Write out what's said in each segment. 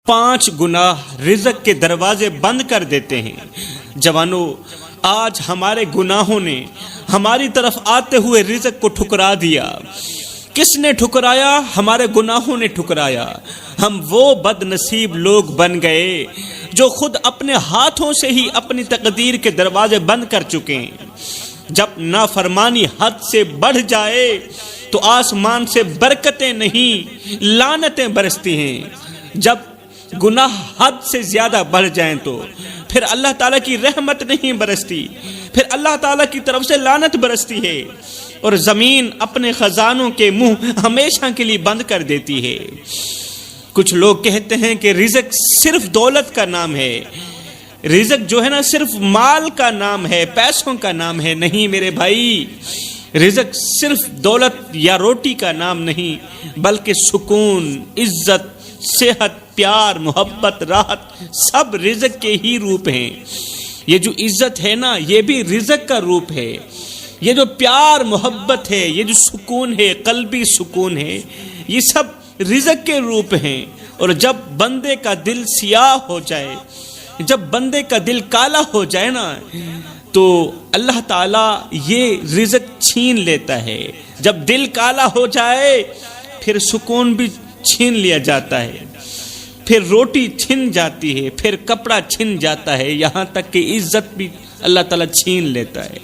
5 گناہ رزق کے دروازے بند کر دیتے ہیں۔ جوانوں، آج ہمارے گناہوں نے ہماری طرف آتے ہوئے رزق کو ٹھکرا دیا۔ کس نے ٹھکرایا؟ ہمارے گناہوں نے ٹھکرایا۔ ہم وہ بد نصیب لوگ بن گئے جو خود اپنے ہاتھوں سے ہی اپنی تقدیر کے دروازے بند کر چکے ہیں۔ جب نافرمانی حد سے بڑھ جائے تو آسمان سے برکتیں نہیں لعنتیں برستی ہیں۔ جب گناہ حد سے زیادہ بڑھ جائیں تو پھر اللہ تعالیٰ کی رحمت نہیں برستی، پھر اللہ تعالیٰ کی طرف سے لعنت برستی ہے، اور زمین اپنے خزانوں کے منہ ہمیشہ کے لیے بند کر دیتی ہے۔ کچھ لوگ کہتے ہیں کہ رزق صرف دولت کا نام ہے، رزق جو ہے نا صرف مال کا نام ہے، پیسوں کا نام ہے۔ نہیں میرے بھائی، رزق صرف دولت یا روٹی کا نام نہیں، بلکہ سکون، عزت، صحت، پیار، محبت، راحت سب رزق کے ہی روپ ہیں۔ یہ جو عزت ہے نا، یہ بھی رزق کا روپ ہے۔ یہ جو پیار محبت ہے، یہ جو سکون ہے، قلبی سکون ہے، یہ سب رزق کے روپ ہیں۔ اور جب بندے کا دل سیاہ ہو جائے، جب بندے کا دل کالا ہو جائے نا، تو اللہ تعالیٰ یہ رزق چھین لیتا ہے۔ جب دل کالا ہو جائے پھر سکون بھی چھین لیا جاتا ہے، پھر روٹی چھن جاتی ہے، پھر کپڑا چھن جاتا ہے، یہاں تک کہ عزت بھی اللہ تعالیٰ چھین لیتا ہے۔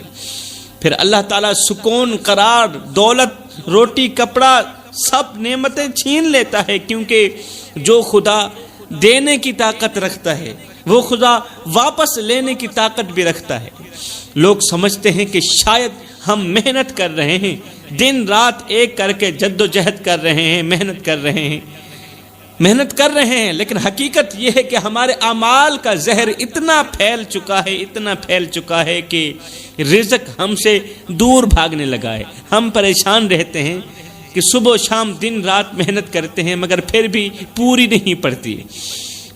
پھر اللہ تعالیٰ سکون، قرار، دولت، روٹی، کپڑا سب نعمتیں چھین لیتا ہے، کیونکہ جو خدا دینے کی طاقت رکھتا ہے وہ خدا واپس لینے کی طاقت بھی رکھتا ہے۔ لوگ سمجھتے ہیں کہ شاید ہم محنت کر رہے ہیں، دن رات ایک کر کے جد و جہد کر رہے ہیں، محنت کر رہے ہیں، لیکن حقیقت یہ ہے کہ ہمارے اعمال کا زہر اتنا پھیل چکا ہے کہ رزق ہم سے دور بھاگنے لگا ہے۔ ہم پریشان رہتے ہیں کہ صبح و شام دن رات محنت کرتے ہیں، مگر پھر بھی پوری نہیں پڑتی،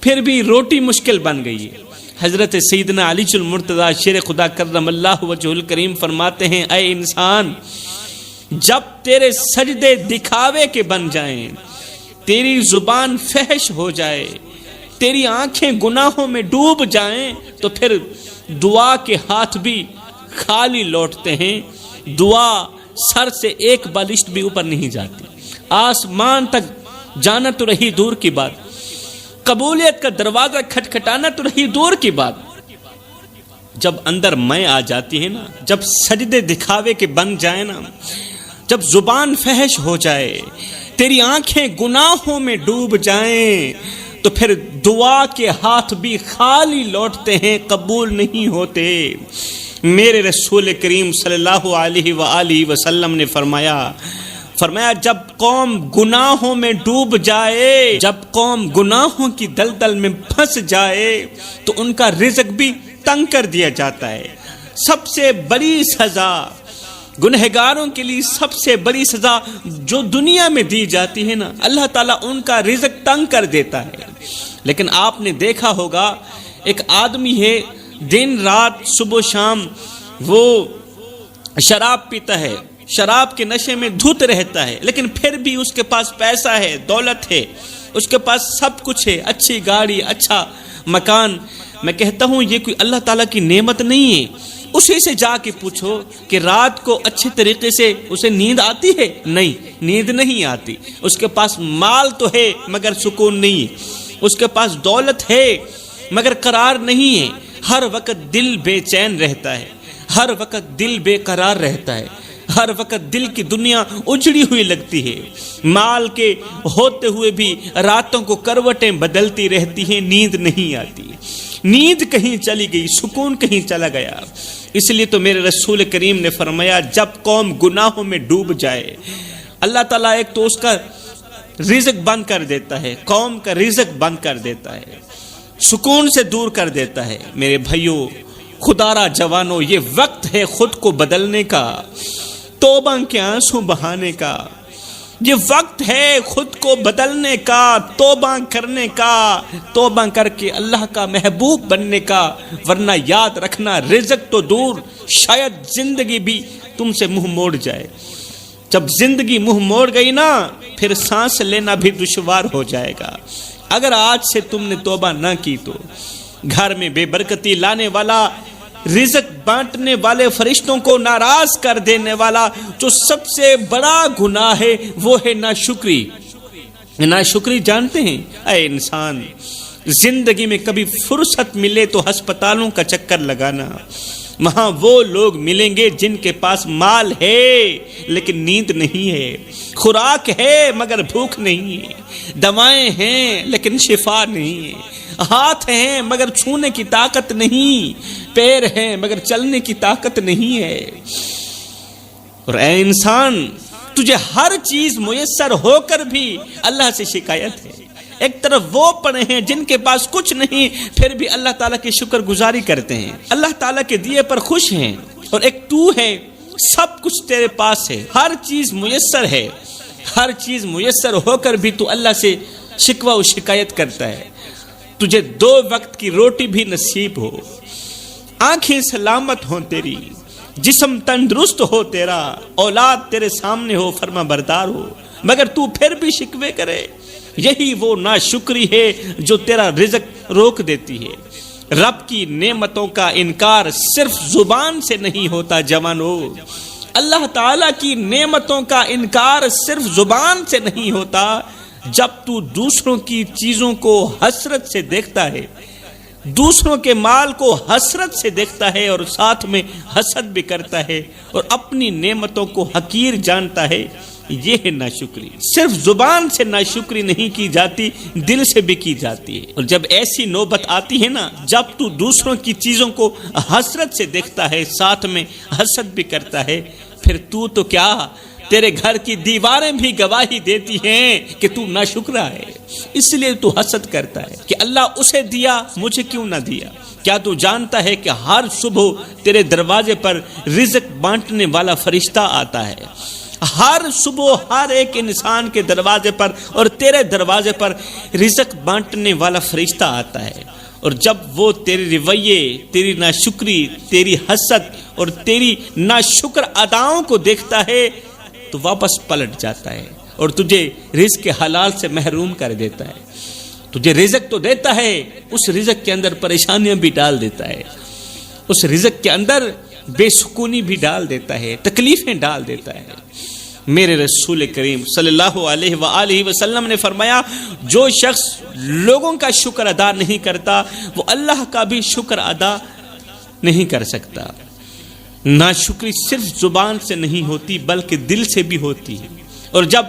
پھر بھی روٹی مشکل بن گئی ہے۔ حضرت سیدنا علی المرتضیٰ شیر خدا کرم اللہ وجہہ الکریم فرماتے ہیں، اے انسان، جب تیرے سجدے دکھاوے کے بن جائیں، تیری زبان فحش ہو جائے، تیری آنکھیں گناہوں میں ڈوب جائیں، تو پھر دعا کے ہاتھ بھی خالی لوٹتے ہیں۔ دعا سر سے ایک بالشت بھی اوپر نہیں جاتی، آسمان تک جانا تو رہی دور کی بات، قبولیت کا دروازہ کھٹکھٹانا تو رہی دور کی بات۔ جب اندر میں آ جاتی ہے نا، جب سجدے دکھاوے کے بن جائے نا، جب زبان فحش ہو جائے، تیری آنکھیں گناہوں میں ڈوب جائیں، تو پھر دعا کے ہاتھ بھی خالی لوٹتے ہیں، قبول نہیں ہوتے۔ میرے رسول کریم صلی اللہ علیہ وآلہ وسلم نے فرمایا جب قوم گناہوں میں ڈوب جائے، جب قوم گناہوں کی دلدل میں پھنس جائے، تو ان کا رزق بھی تنگ کر دیا جاتا ہے۔ سب سے بڑی سزا گنہگاروں کے لیے، سب سے بڑی سزا جو دنیا میں دی جاتی ہے نا، اللہ تعالیٰ ان کا رزق تنگ کر دیتا ہے۔ لیکن آپ نے دیکھا ہوگا، ایک آدمی ہے، دن رات صبح شام وہ شراب پیتا ہے، شراب کے نشے میں دھت رہتا ہے، لیکن پھر بھی اس کے پاس پیسہ ہے، دولت ہے، اس کے پاس سب کچھ ہے، اچھی گاڑی، اچھا مکان۔ میں کہتا ہوں یہ کوئی اللہ تعالیٰ کی نعمت نہیں ہے؟ اسی سے جا کے پوچھو کہ رات کو اچھے طریقے سے اسے نیند آتی ہے؟ نہیں، نیند نہیں آتی۔ اس کے پاس مال تو ہے مگر سکون نہیں ہے، اس کے پاس دولت ہے مگر قرار نہیں ہے، ہر وقت دل بے چین رہتا ہے، ہر وقت دل بے قرار رہتا ہے، ہر وقت دل کی دنیا اجڑی ہوئی لگتی ہے، مال کے ہوتے ہوئے بھی راتوں کو کروٹیں بدلتی رہتی ہیں، نیند نہیں آتی، نیند کہیں چلی گئی، سکون کہیں چلا گیا۔ اس لیے تو میرے رسول کریم نے فرمایا، جب قوم گناہوں میں ڈوب جائے، اللہ تعالیٰ ایک تو اس کا رزق بند کر دیتا ہے، قوم کا رزق بند کر دیتا ہے، سکون سے دور کر دیتا ہے۔ میرے بھائیوں، خدارا جوانوں، یہ وقت ہے خود کو بدلنے کا، توبہ کے آنسو بہانے کا، یہ وقت ہے خود کو بدلنے کا، توبہ کرنے کا، توبہ کر کے اللہ کا محبوب بننے کا، ورنہ یاد رکھنا رزق تو دور، شاید زندگی بھی تم سے منہ موڑ جائے۔ جب زندگی منہ موڑ گئی نا، پھر سانس لینا بھی دشوار ہو جائے گا۔ اگر آج سے تم نے توبہ نہ کی تو گھر میں بے برکتی لانے والا، رزق بانٹنے والے فرشتوں کو ناراض کر دینے والا جو سب سے بڑا گناہ ہے وہ ہے ناشکری۔ ناشکری جانتے ہیں؟ اے انسان، زندگی میں کبھی فرصت ملے تو ہسپتالوں کا چکر لگانا۔ وہاں وہ لوگ ملیں گے جن کے پاس مال ہے لیکن نیند نہیں ہے، خوراک ہے مگر بھوک نہیں ہے، دوائیں ہیں لیکن شفا نہیں ہے، ہاتھ ہیں مگر چھونے کی طاقت نہیں، پیر ہیں مگر چلنے کی طاقت نہیں ہے۔ اور اے انسان، تجھے ہر چیز میسر ہو کر بھی اللہ سے شکایت ہے۔ ایک طرف وہ پڑے ہیں جن کے پاس کچھ نہیں پھر بھی اللہ تعالیٰ کی شکر گزاری کرتے ہیں، اللہ تعالیٰ کے دیے پر خوش ہیں، اور ایک تو ہے سب کچھ تیرے پاس ہے، ہر چیز میسر ہے، ہر چیز میسر ہو کر بھی تو اللہ سے شکوہ و شکایت کرتا ہے۔ تجھے 2 وقت کی روٹی بھی نصیب ہو، آنکھیں سلامت ہوں تیری، جسم تندرست ہو تیرا، اولاد تیرے سامنے ہو، فرما بردار ہو، مگر تو پھر بھی شکوے کرے، یہی وہ ناشکری ہے جو تیرا رزق روک دیتی ہے۔ رب کی نعمتوں کا انکار صرف زبان سے نہیں ہوتا جوانو، اللہ تعالیٰ کی نعمتوں کا انکار صرف زبان سے نہیں ہوتا۔ جب تو دوسروں کی چیزوں کو حسرت سے دیکھتا ہے، دوسروں کے مال کو حسرت سے دیکھتا ہے اور ساتھ میں حسد بھی کرتا ہے اور اپنی نعمتوں کو حقیر جانتا ہے، یہ ہے ناشکری۔ صرف زبان سے ناشکری نہیں کی جاتی، دل سے بھی کی جاتی ہے۔ اور جب ایسی نوبت آتی ہے نا، جب تو دوسروں کی چیزوں کو حسرت سے دیکھتا ہے، ساتھ میں حسد بھی کرتا ہے، پھر تو کیا، تیرے گھر کی دیواریں بھی گواہی دیتی ہیں کہ تو ناشکرا ہے۔ اس لیے تو حسد کرتا ہے کہ اللہ اسے دیا، مجھے کیوں نہ دیا۔ کیا تو جانتا ہے کہ ہر صبح تیرے دروازے پر رزق بانٹنے والا فرشتہ آتا ہے؟ ہر صبح ہر ایک انسان کے دروازے پر اور تیرے دروازے پر رزق بانٹنے والا فرشتہ آتا ہے، اور جب وہ تیرے رویے، تیری ناشکری، تیری حسد اور تیری ناشکر اداؤں کو دیکھتا ہے تو واپس پلٹ جاتا ہے اور تجھے رزق کے حلال سے محروم کر دیتا ہے۔ تجھے رزق تو دیتا ہے، اس رزق کے اندر پریشانیاں بھی ڈال دیتا ہے، اس رزق کے اندر بے سکونی بھی ڈال دیتا ہے، تکلیفیں ڈال دیتا ہے۔ میرے رسول کریم صلی اللہ علیہ وآلہ وسلم نے فرمایا، جو شخص لوگوں کا شکر ادا نہیں کرتا وہ اللہ کا بھی شکر ادا نہیں کر سکتا۔ ناشکری صرف زبان سے نہیں ہوتی بلکہ دل سے بھی ہوتی ہے، اور جب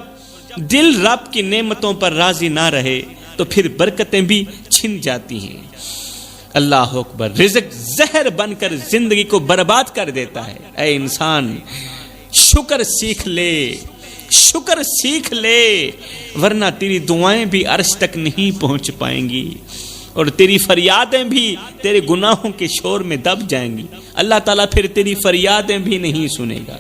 دل رب کی نعمتوں پر راضی نہ رہے تو پھر برکتیں بھی چھن جاتی ہیں۔ اللہ اکبر۔ رزق زہر بن کر زندگی کو برباد کر دیتا ہے۔ اے انسان، شکر سیکھ لے، شکر سیکھ لے، ورنہ تیری دعائیں بھی عرش تک نہیں پہنچ پائیں گی اور تیری فریادیں بھی تیرے گناہوں کے شور میں دب جائیں گی۔ اللہ تعالیٰ پھر تیری فریادیں بھی نہیں سنے گا۔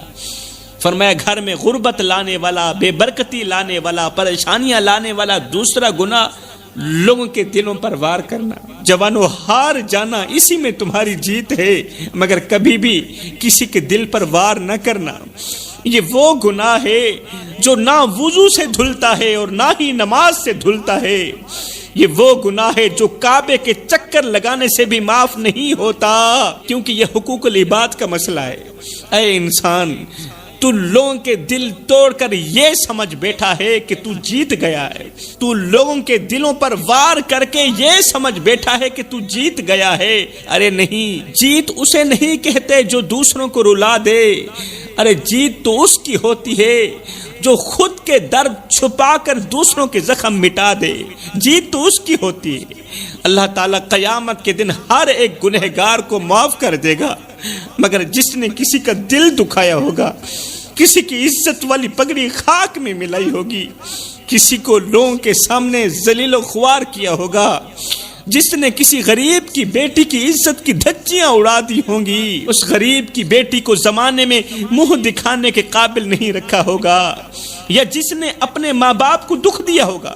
فرمایا، گھر میں غربت لانے والا، بے برکتی لانے والا، پریشانیاں لانے والا دوسرا گناہ لوگوں کے دلوں پر وار کرنا۔ جوانوں، ہار جانا اسی میں تمہاری جیت ہے، مگر کبھی بھی کسی کے دل پر وار نہ کرنا۔ یہ وہ گناہ ہے جو نہ وضو سے دھلتا ہے اور نہ ہی نماز سے دھلتا ہے۔ یہ وہ گناہ ہے جو کعبے کے چکر لگانے سے بھی معاف نہیں ہوتا، کیونکہ یہ حقوق العباد کا مسئلہ ہے۔ اے انسان، تو لوگوں کے دل توڑ کر یہ سمجھ بیٹھا ہے کہ تو جیت گیا ہے، تو لوگوں کے دلوں پر وار کر کے یہ سمجھ بیٹھا ہے کہ تو جیت گیا ہے۔ ارے نہیں، جیت اسے نہیں کہتے جو دوسروں کو رلا دے، ارے جیت تو اس کی ہوتی ہے جو خود کے درد چھپا کر دوسروں کے زخم مٹا دے۔ جیت تو اس کی ہوتی ہے۔ اللہ تعالیٰ قیامت کے دن ہر ایک گنہگار کو معاف کر دے گا، مگر جس نے کسی کا دل دکھایا ہوگا، کسی کی عزت والی پگڑی خاک میں ملائی ہوگی، کسی کو لوگوں کے سامنے ذلیل و خوار کیا ہوگا، جس نے کسی غریب کی بیٹی کی عزت کی دھجیاں اڑا دی ہوں گی، اس غریب کی بیٹی کو زمانے میں منہ دکھانے کے قابل نہیں رکھا ہوگا، یا جس نے اپنے ماں باپ کو دکھ دیا ہوگا،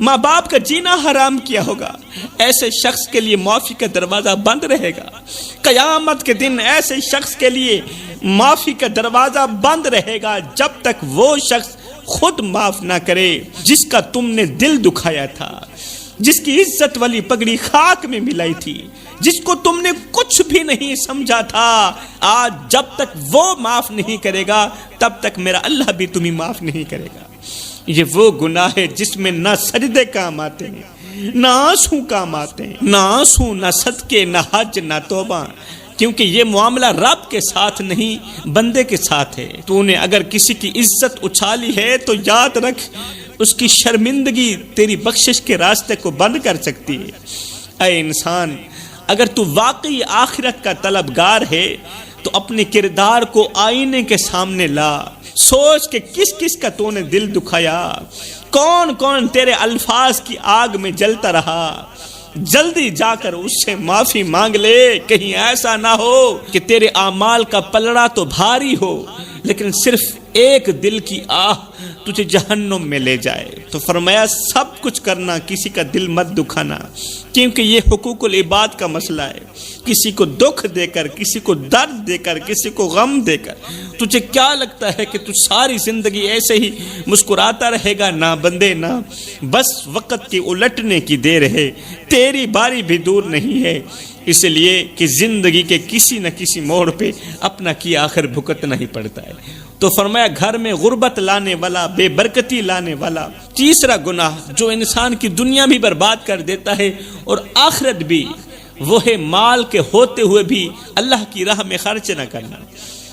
ماں باپ کا جینا حرام کیا ہوگا، ایسے شخص کے لیے معافی کا دروازہ بند رہے گا۔ قیامت کے دن ایسے شخص کے لیے معافی کا دروازہ بند رہے گا جب تک وہ شخص خود معاف نہ کرے جس کا تم نے دل دکھایا تھا۔ جس کی عزت والی پگڑی خاک میں ملائی تھی، جس کو تم نے کچھ بھی نہیں سمجھا تھا، آج جب تک وہ معاف نہیں کرے گا تب تک میرا اللہ بھی تمہیں معاف نہیں کرے گا۔ یہ وہ گناہ ہے جس میں نہ سجدے کام آتے ہیں، نہ آنسو کام آتے ہیں، نہ آنسو، نہ صدقے، نہ حج، نہ توبہ، کیونکہ یہ معاملہ رب کے ساتھ نہیں بندے کے ساتھ ہے۔ تو نے اگر کسی کی عزت اچھالی ہے تو یاد رکھ اس کی شرمندگی تیری بخشش کے راستے کو بند کر سکتی ہے۔ اے انسان، اگر تو واقعی آخرت کا طلبگار ہے تو اپنے کردار کو آئینے کے سامنے لا، سوچ کہ کس کس کا تو نے دل دکھایا، کون کون تیرے الفاظ کی آگ میں جلتا رہا۔ جلدی جا کر اس سے معافی مانگ لے، کہیں ایسا نہ ہو کہ تیرے اعمال کا پلڑا تو بھاری ہو لیکن صرف ایک دل کی آہ تجھے جہنم میں لے جائے۔ تو فرمایا سب کچھ کرنا، کسی کا دل مت دکھانا، کیونکہ یہ حقوق العباد کا مسئلہ ہے۔ کسی کو دکھ دے کر، کسی کو درد دے کر، کسی کو غم دے کر تجھے کیا لگتا ہے کہ تو ساری زندگی ایسے ہی مسکراتا رہے گا؟ نہ بندے نہ، بس وقت کے الٹنے کی دیر ہے، تیری باری بھی دور نہیں ہے، اس لیے کہ زندگی کے کسی نہ کسی موڑ پہ اپنا کی آخر بھگتنا ہی پڑتا ہے۔ تو فرمایا گھر میں غربت لانے والا، بے برکتی لانے والا تیسرا گناہ جو انسان کی دنیا بھی برباد کر دیتا ہے اور آخرت بھی، وہ ہے مال کے ہوتے ہوئے بھی اللہ کی راہ میں خرچ نہ کرنا۔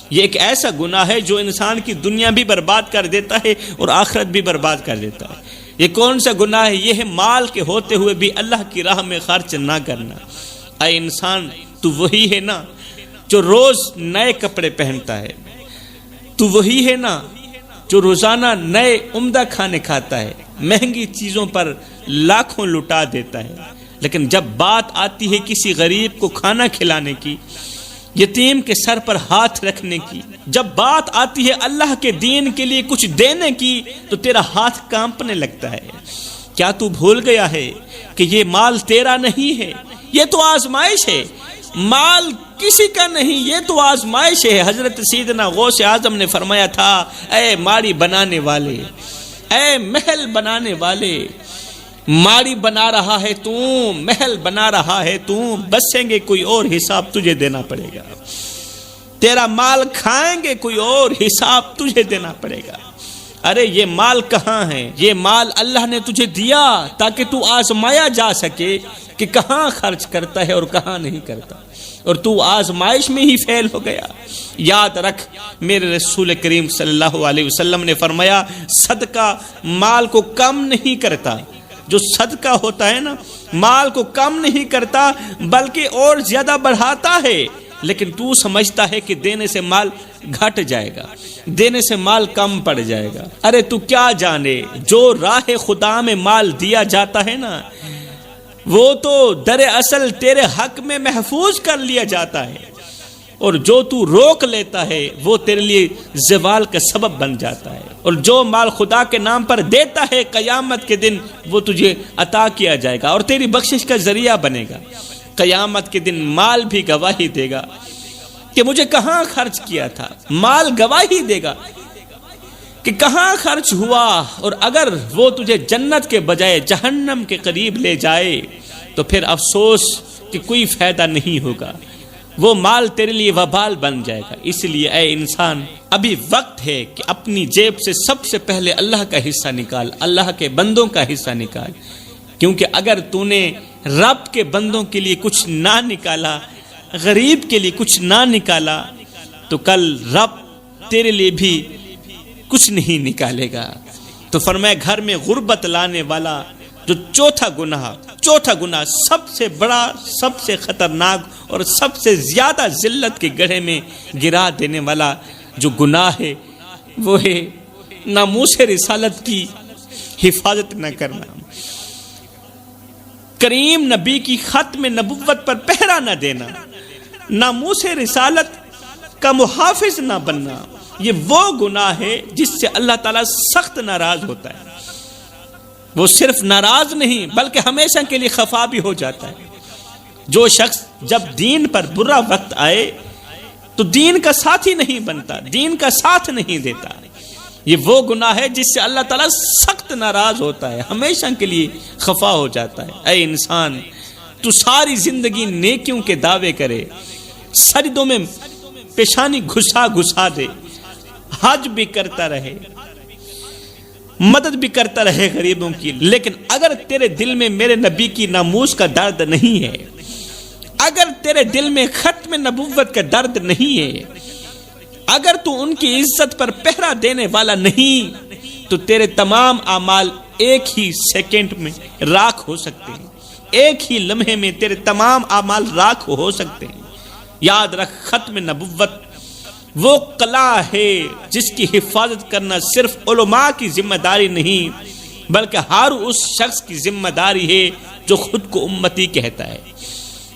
یہ ایک ایسا گناہ ہے جو انسان کی دنیا بھی برباد کر دیتا ہے اور آخرت بھی برباد کر دیتا ہے۔ یہ کون سا گناہ ہے؟ یہ ہے مال کے ہوتے ہوئے بھی اللہ کی راہ میں خرچ نہ کرنا۔ اے انسان، تو وہی ہے نا جو روز نئے کپڑے پہنتا ہے، تو وہی ہے نا جو روزانہ نئے عمدہ کھانے کھاتا ہے، مہنگی چیزوں پر لاکھوں لٹا دیتا ہے، لیکن جب بات آتی ہے کسی غریب کو کھانا کھلانے کی، یتیم کے سر پر ہاتھ رکھنے کی، جب بات آتی ہے اللہ کے دین کے لیے کچھ دینے کی، تو تیرا ہاتھ کانپنے لگتا ہے۔ کیا تو بھول گیا ہے کہ یہ مال تیرا نہیں ہے؟ یہ تو آزمائش ہے، مال کسی کا نہیں، یہ تو آزمائش ہے۔ حضرت سیدنا غوث اعظم نے فرمایا تھا، اے ماڑی بنانے والے، اے محل بنانے والے، ماڑی بنا رہا ہے تو، محل بنا رہا ہے تو، بسیں گے کوئی اور، حساب تجھے دینا پڑے گا۔ تیرا مال کھائیں گے کوئی اور، حساب تجھے دینا پڑے گا۔ ارے یہ مال کہاں ہے؟ یہ مال اللہ نے تجھے دیا تاکہ تو آزمایا جا سکے کہ کہاں خرچ کرتا ہے اور کہاں نہیں کرتا، اور تو آزمائش میں ہی فیل ہو گیا۔ یاد رکھ، میرے رسول کریم صلی اللہ علیہ وسلم نے فرمایا، صدقہ مال کو کم نہیں کرتا۔ جو صدقہ ہوتا ہے نا، مال کو کم نہیں کرتا بلکہ اور زیادہ بڑھاتا ہے، لیکن تو سمجھتا ہے کہ دینے سے مال گھٹ جائے گا، دینے سے مال کم پڑ جائے گا۔ ارے تو کیا جانے، جو راہ خدا میں مال دیا جاتا ہے نا، وہ تو در اصل تیرے حق میں محفوظ کر لیا جاتا ہے، اور جو تو روک لیتا ہے وہ تیرے لیے زوال کا سبب بن جاتا ہے۔ اور جو مال خدا کے نام پر دیتا ہے، قیامت کے دن وہ تجھے عطا کیا جائے گا اور تیری بخشش کا ذریعہ بنے گا۔ قیامت کے دن مال بھی گواہی دے گا کہ مجھے کہاں خرچ کیا تھا، مال گواہی دے گا کہ کہاں خرچ ہوا، اور اگر وہ تجھے جنت کے بجائے جہنم کے قریب لے جائے تو پھر افسوس کہ کوئی فائدہ نہیں ہوگا، وہ مال تیرے لیے وبال بن جائے گا۔ اس لیے اے انسان، ابھی وقت ہے کہ اپنی جیب سے سب سے پہلے اللہ کا حصہ نکال، اللہ کے بندوں کا حصہ نکال، کیونکہ اگر تو نے رب کے بندوں کے لیے کچھ نہ نکالا، غریب کے لیے کچھ نہ نکالا، تو کل رب تیرے لیے بھی کچھ نہیں نکالے گا۔ تو فرمایا گھر میں غربت لانے والا جو چوتھا گناہ سب سے بڑا، سب سے خطرناک اور سب سے زیادہ ذلت کے گڑھے میں گرا دینے والا جو گناہ ہے، وہ ہے ناموس رسالت کی حفاظت نہ کرنا، کریم نبی کی ختم نبوت پر پہرا نہ دینا، ناموس رسالت کا محافظ نہ بننا۔ یہ وہ گناہ ہے جس سے اللہ تعالیٰ سخت ناراض ہوتا ہے۔ وہ صرف ناراض نہیں بلکہ ہمیشہ کے لیے خفا بھی ہو جاتا ہے۔ جو شخص جب دین پر برا وقت آئے تو دین کا ساتھی نہیں بنتا، دین کا ساتھ نہیں دیتا، یہ وہ گناہ ہے جس سے اللہ تعالیٰ سخت ناراض ہوتا ہے، ہمیشہ کے لیے خفا ہو جاتا ہے۔ اے انسان، تو ساری زندگی نیکیوں کے دعوے کرے، سجدوں میں پیشانی گھسا گھسا دے، حج بھی کرتا رہے، مدد بھی کرتا رہے غریبوں کی، لیکن اگر تیرے دل میں میرے نبی کی ناموس کا درد نہیں ہے، اگر تیرے دل میں ختم نبوت کا درد نہیں ہے، اگر تو ان کی عزت پر پہرا دینے والا نہیں، تو تیرے تمام اعمال ایک ہی سیکنڈ میں راکھ ہو سکتے ہیں، ایک ہی لمحے میں تیرے تمام اعمال راکھ ہو سکتے ہیں۔ یاد رکھ، ختم نبوت وہ قلعہ ہے جس کی حفاظت کرنا صرف علماء کی ذمہ داری نہیں، بلکہ ہر اس شخص کی ذمہ داری ہے جو خود کو امتی کہتا ہے۔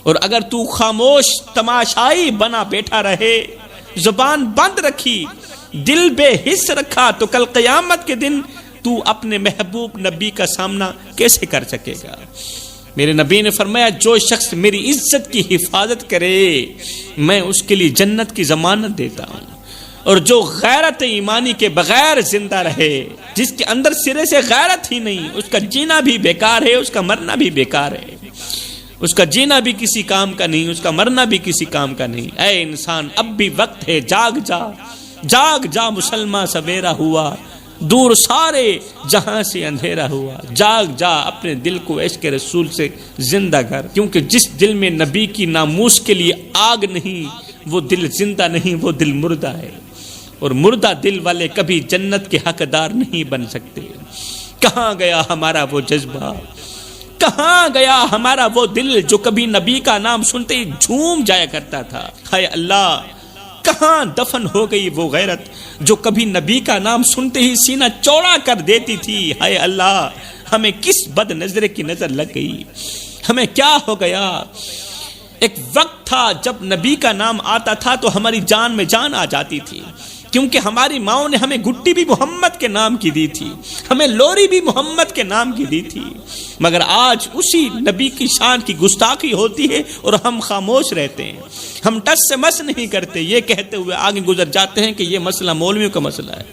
اور اگر تو خاموش تماشائی بنا بیٹھا رہے، زبان بند رکھی، دل بے حس رکھا، تو کل قیامت کے دن تو اپنے محبوب نبی کا سامنا کیسے کر سکے گا؟ میرے نبی نے فرمایا، جو شخص میری عزت کی حفاظت کرے میں اس کے لیے جنت کی ضمانت دیتا ہوں، اور جو غیرت ایمانی کے بغیر زندہ رہے، جس کے اندر سرے سے غیرت ہی نہیں، اس کا جینا بھی بیکار ہے، اس کا مرنا بھی بیکار ہے، اس کا جینا بھی کسی کام کا نہیں، اس کا مرنا بھی کسی کام کا نہیں۔ اے انسان، اب بھی وقت ہے، جاگ جا، جاگ جا مسلمان، سویرا ہوا، دور سارے جہاں سے اندھیرا ہوا، جاگ جا، اپنے دل کو عشق رسول سے زندہ کر، کیونکہ جس دل میں نبی کی ناموس کے لیے آگ نہیں، وہ دل زندہ نہیں، وہ دل مردہ ہے، اور مردہ دل والے کبھی جنت کے حقدار نہیں بن سکتے۔ کہاں گیا ہمارا وہ جذبہ، کہاں گیا ہمارا وہ دل جو کبھی نبی کا نام سنتے ہی جھوم جایا کرتا تھا؟ ہائے اللہ، کہاں دفن ہو گئی وہ غیرت جو کبھی نبی کا نام سنتے ہی سینہ چوڑا کر دیتی تھی؟ ہائے اللہ، ہمیں کس بد نظر کی نظر لگ گئی، ہمیں کیا ہو گیا؟ ایک وقت تھا جب نبی کا نام آتا تھا تو ہماری جان میں جان آ جاتی تھی، کیونکہ ہماری ماؤں نے ہمیں گٹی بھی محمد کے نام کی دی تھی، ہمیں لوری بھی محمد کے نام کی دی تھی، مگر آج اسی نبی کی شان کی گستاخی ہوتی ہے اور ہم خاموش رہتے ہیں، ہم ٹس سے مس نہیں کرتے، یہ کہتے ہوئے آگے گزر جاتے ہیں کہ یہ مسئلہ مولویوں کا مسئلہ ہے۔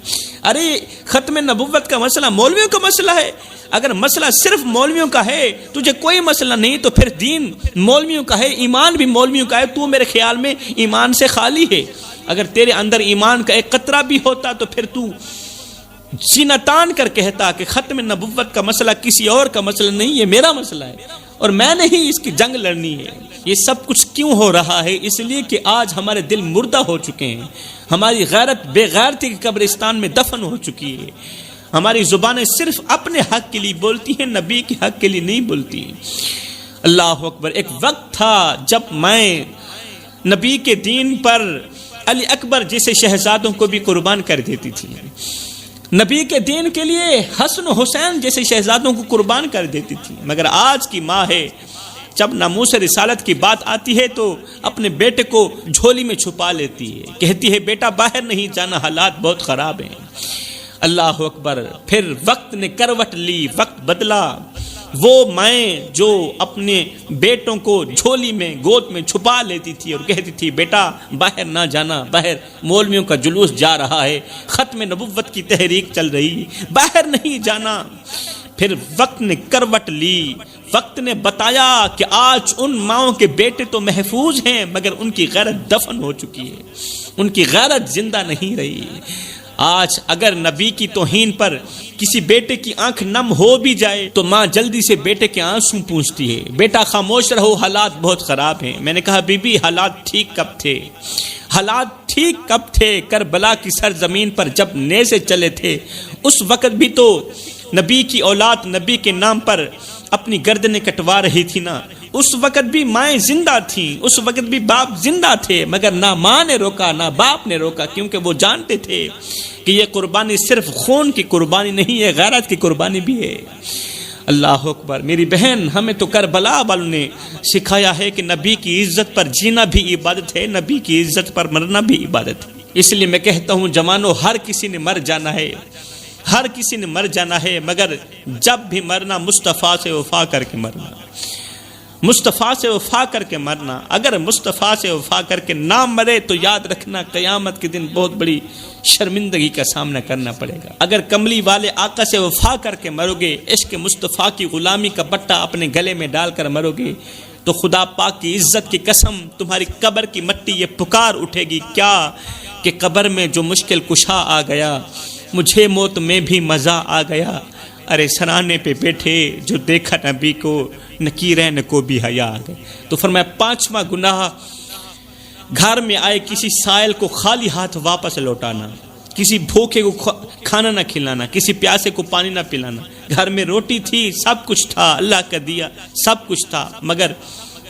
ارے ختم نبوت کا مسئلہ مولویوں کا مسئلہ ہے؟ اگر مسئلہ صرف مولویوں کا ہے، تجھے کوئی مسئلہ نہیں، تو پھر دین مولویوں کا ہے، ایمان بھی مولویوں کا ہے، تو میرے خیال میں ایمان سے خالی ہے۔ اگر تیرے اندر ایمان کا ایک قطرہ بھی ہوتا تو پھر تو سینہ تان کر کہتا کہ ختم نبوت کا مسئلہ کسی اور کا مسئلہ نہیں، یہ میرا مسئلہ ہے اور میں نے ہی اس کی جنگ لڑنی ہے۔ یہ سب کچھ کیوں ہو رہا ہے؟ اس لیے کہ آج ہمارے دل مردہ ہو چکے ہیں، ہماری غیرت بے غیرتی کے قبرستان میں دفن ہو چکی ہے، ہماری زبانیں صرف اپنے حق کے لیے بولتی ہیں، نبی کے حق کے لیے نہیں بولتی۔ اللہ اکبر۔ ایک وقت تھا جب میں نبی کے دین پر علی اکبر جیسے شہزادوں کو بھی قربان کر دیتی تھی، نبی کے دین کے لیے حسن و حسین جیسے شہزادوں کو قربان کر دیتی تھی، مگر آج کی ماں ہے، جب ناموس رسالت کی بات آتی ہے تو اپنے بیٹے کو جھولی میں چھپا لیتی ہے، کہتی ہے بیٹا باہر نہیں جانا، حالات بہت خراب ہیں۔ اللہ اکبر۔ پھر وقت نے کروٹ لی، وقت بدلا، وہ مائیں جو اپنے بیٹوں کو جھولی میں گود میں چھپا لیتی تھی اور کہتی تھی بیٹا باہر نہ جانا، باہر مولویوں کا جلوس جا رہا ہے، ختم نبوت کی تحریک چل رہی، باہر نہیں جانا۔ پھر وقت نے کروٹ لی، وقت نے بتایا کہ آج ان ماؤں کے بیٹے تو محفوظ ہیں مگر ان کی غیرت دفن ہو چکی ہے، ان کی غیرت زندہ نہیں رہی۔ آج اگر نبی کی توہین پر کسی بیٹے کی آنکھ نم ہو بھی جائے تو ماں جلدی سے بیٹے کے آنسو پوچھتی ہے، بیٹا خاموش رہو، حالات بہت خراب ہیں۔ میں نے کہا بی بی حالات ٹھیک کب تھے؟ حالات ٹھیک کب تھے؟ کربلا کی سرزمین پر جب نیزے چلے تھے اس وقت بھی تو نبی کی اولاد نبی کے نام پر اپنی گردنیں کٹوا رہی تھی نا، اس وقت بھی مائیں زندہ تھیں، اس وقت بھی باپ زندہ تھے، مگر نہ ماں نے روکا نہ باپ نے روکا، کیونکہ وہ جانتے تھے کہ یہ قربانی صرف خون کی قربانی نہیں ہے، غیرت کی قربانی بھی ہے۔ اللہ اکبر۔ میری بہن، ہمیں تو کربلا والوں نے سکھایا ہے کہ نبی کی عزت پر جینا بھی عبادت ہے، نبی کی عزت پر مرنا بھی عبادت ہے۔ اس لیے میں کہتا ہوں جوانوں، ہر کسی نے مر جانا ہے، ہر کسی نے مر جانا ہے، مگر جب بھی مرنا مصطفیٰ سے وفا کر کے مرنا، مصطفیٰ سے وفا کر کے مرنا، اگر مصطفیٰ سے وفا کر کے نہ مرے تو یاد رکھنا قیامت کے دن بہت بڑی شرمندگی کا سامنا کرنا پڑے گا۔ اگر کملی والے آقا سے وفا کر کے مرو گے، عشق مصطفیٰ کی غلامی کا پٹا اپنے گلے میں ڈال کر مرو گے، تو خدا پاک کی عزت کی قسم تمہاری قبر کی مٹی یہ پکار اٹھے گی کیا کہ قبر میں جو مشکل کشا آ گیا، مجھے موت میں بھی مزہ آ گیا، ارے سرانے پہ بیٹھے جو دیکھا نبی کو، نکیرین کو بھی حیا آ گئے۔ تو فرمایا پانچواں گناہ، گھر میں آئے کسی سائل کو خالی ہاتھ واپس لوٹانا، کسی بھوکے کو کھانا نہ کھلانا، کسی پیاسے کو پانی نہ پلانا۔ گھر میں روٹی تھی، سب کچھ تھا، اللہ کا دیا سب کچھ تھا، مگر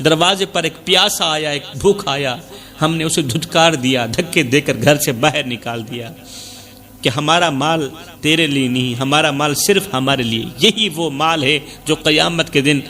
دروازے پر ایک پیاسا آیا، ایک بھوک آیا، ہم نے اسے دھتکار دیا، دھکے دے کر گھر سے باہر نکال دیا کہ ہمارا مال تیرے لیے نہیں، ہمارا مال صرف ہمارے لیے۔ یہی وہ مال ہے جو قیامت کے دن